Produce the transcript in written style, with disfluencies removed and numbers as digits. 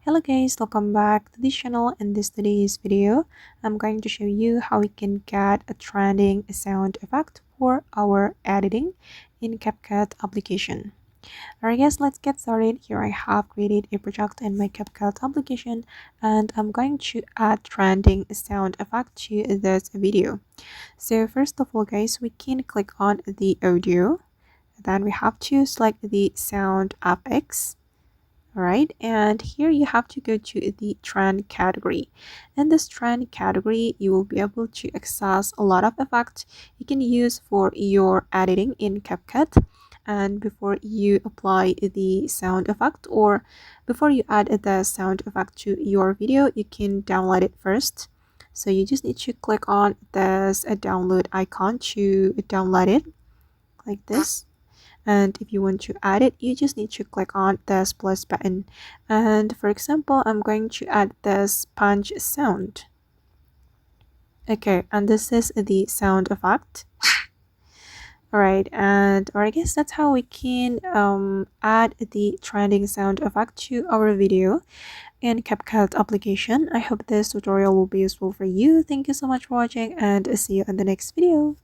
Hello guys, welcome back to this channel. In today's video, I'm going to show you how we can get a trending sound effect for our editing in CapCut application. Alright guys, let's get started. Here I have created a project in my CapCut application and I'm going to add trending sound effect to this video. So first of all guys, we can click on the audio. Then we have to select the sound FX. Alright, and here you have to go to the trend category. In this trend category, you will be able to access a lot of effects you can use for your editing in CapCut. And before you apply the sound effect or before you add the sound effect to your video, you can download it first. So you just need to click on this download icon to download it like this. And if you want to add it, you just need to click on this plus button. And for example, I'm going to add this punch sound. Okay, and this is the sound effect. Alright, or I guess that's how we can add the trending sound effect to our video in CapCut application. I hope this tutorial will be useful for you. Thank you so much for watching and see you in the next video.